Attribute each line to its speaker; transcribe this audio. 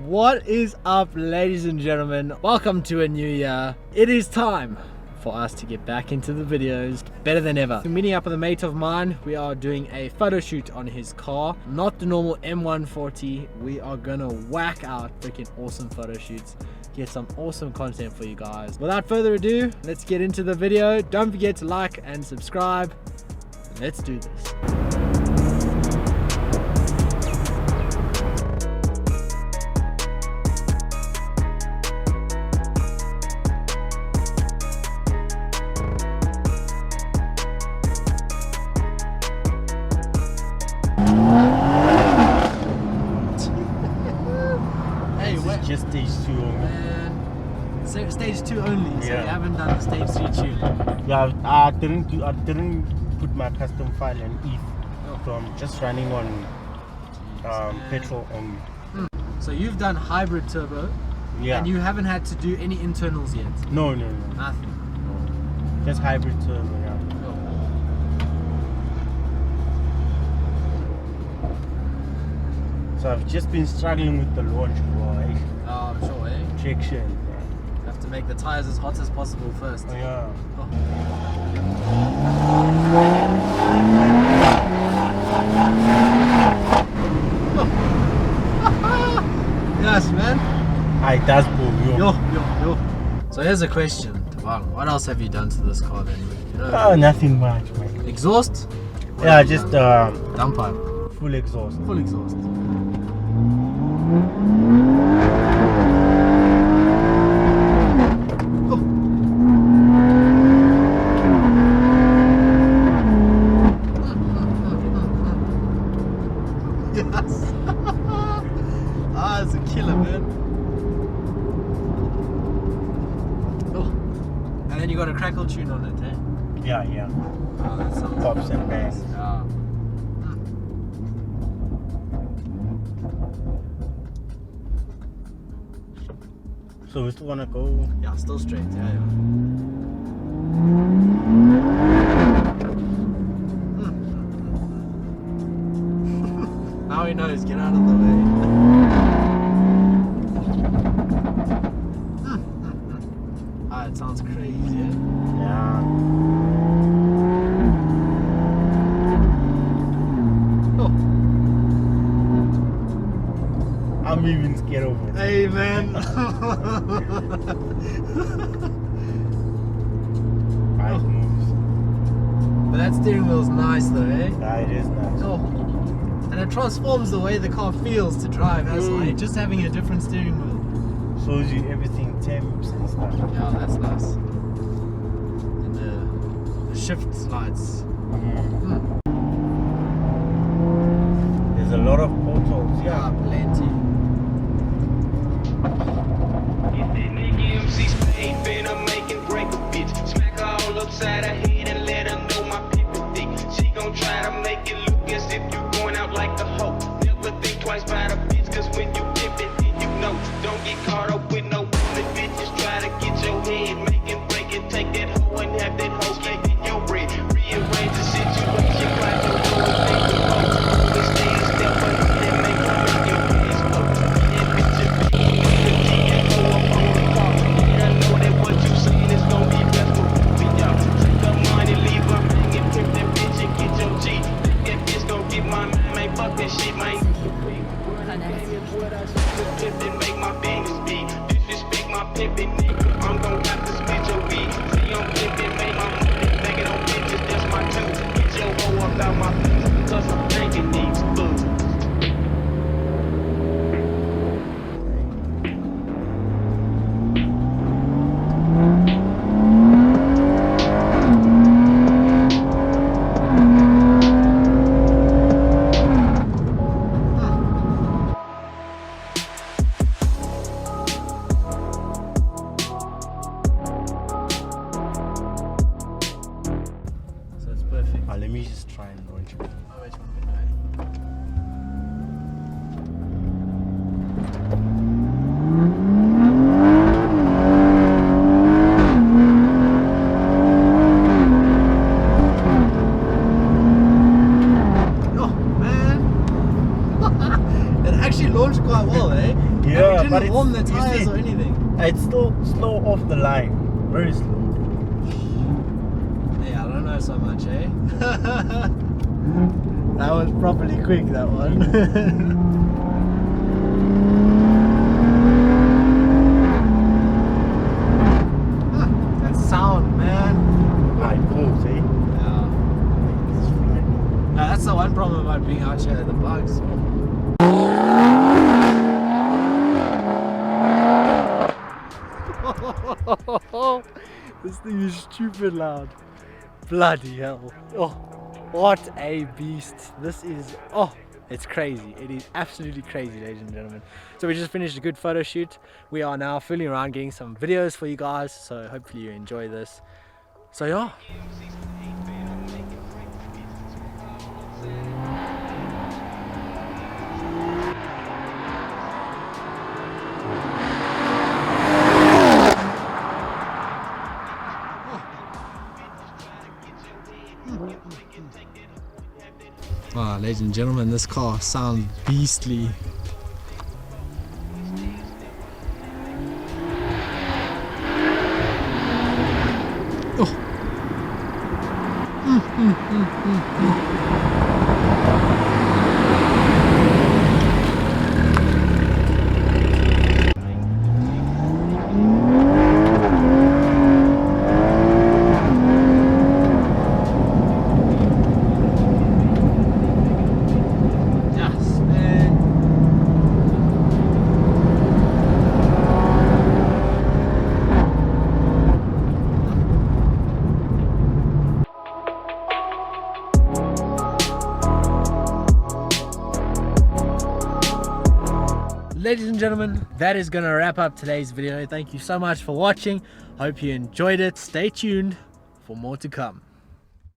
Speaker 1: What is up, ladies and gentlemen? Welcome to a new year. It is time for us to get back into the videos better than ever. I'm meeting up with a mate of mine. We are doing a photo shoot on his car, not the normal M140. We are gonna whack out freaking awesome photo shoots, get some awesome content for you guys. Without further ado, let's get into the video. Don't forget to like and subscribe. Let's do this.
Speaker 2: Just stage 2
Speaker 1: man. So stage 2 only, so
Speaker 2: Yeah.
Speaker 1: you haven't done the stage 3 tune.
Speaker 2: Yeah, I didn't put my custom file in ETH, so I'm just running on petrol only.
Speaker 1: So you've done hybrid turbo,
Speaker 2: Yeah.
Speaker 1: and you haven't had to do any internals yet?
Speaker 2: No.
Speaker 1: Nothing.
Speaker 2: Just hybrid turbo, yeah. So I've just been struggling with the launch, boy.
Speaker 1: Oh, I'm sure, eh?
Speaker 2: Traction.
Speaker 1: You have to make the tires as hot as possible first.
Speaker 2: Yeah.
Speaker 1: Yes, man.
Speaker 2: It does boom, yo.
Speaker 1: Yo. So here's a question, Thabang. What else have you done to this car then? You know,
Speaker 2: Nothing much, man.
Speaker 1: exhaust? What
Speaker 2: Yeah,
Speaker 1: have you
Speaker 2: just
Speaker 1: done? downpipe.
Speaker 2: full exhaust.
Speaker 1: Full exhaust. Yes. It's a killer, man. Oh. And then you got a crackle tune on it, eh?
Speaker 2: Yeah.
Speaker 1: Oh, that sounds
Speaker 2: Pops and bangs.
Speaker 1: Yeah.
Speaker 2: So we still wanna go.
Speaker 1: Yeah, still straight, yeah. Now he knows, get out of the way. It sounds crazy, yeah?
Speaker 2: Yeah.
Speaker 1: Oh.
Speaker 2: I'm even scared of it.
Speaker 1: Hey, man.
Speaker 2: It moves.
Speaker 1: But that steering wheel's nice though, eh?
Speaker 2: Yeah, it is nice.
Speaker 1: Oh. And it transforms the way the car feels to drive as well, eh? Just having a different steering wheel.
Speaker 2: Shows you everything, temps and stuff.
Speaker 1: Yeah, that's nice. And the shift lights.
Speaker 2: There's a lot of portals,
Speaker 1: Yeah, plenty.
Speaker 3: Smack her all upside her head and let her know my people thick. She gon' try to make it look as if you going out like a hoe. Never think twice about a bitch, cause when you dip it, then you know. Don't get caught up with no woman bitches. Try to get your head, make it, break it, take that hoe and have that hoe get in your bread. Rearrange the situation, try to do it, make the most. Always stay a step ahead and make her make your face go. Yeah, bitch, you be in the G and go up on the car. Yeah, I know that what you saying is gon' be best for me, y'all. Take the money, leave her hanging, trip that bitch and get your G. That bitch gon' get my man, fuck that shit, man. And make my business be. Disrespect my pimpin', nigga. I'm gon' have to split your weed. See, I'm pimpin', make my money, make it on bitches, that's my tune. Get your hoe up out my face, cause I'm drinking these fools.
Speaker 1: So it's perfect.
Speaker 2: Let me just try and launch it.
Speaker 1: Oh, wait,
Speaker 2: Yeah,
Speaker 1: we
Speaker 2: but
Speaker 1: didn't warm the
Speaker 2: you
Speaker 1: tires
Speaker 2: see,
Speaker 1: or anything.
Speaker 2: It's still slow off the line, very slow.
Speaker 1: Yeah, I don't know so much, eh? That was properly quick, that one. That sound, man.
Speaker 2: I pulls, eh?
Speaker 1: Yeah.
Speaker 2: It's fine.
Speaker 1: Now, that's the one problem about being out here, the bugs. This thing is stupid loud. Bloody hell. Oh, what a beast. This is, oh, it's crazy. It is absolutely crazy, ladies and gentlemen. So we just finished a good photo shoot. We are now fooling around getting some videos for you guys. So hopefully you enjoy this. So yeah. Wow, ladies and gentlemen, this car sounds beastly. Oh. Yes, man. Ladies and gentlemen, that is gonna wrap up today's video. Thank you so much for watching. Hope you enjoyed it. Stay tuned for more to come.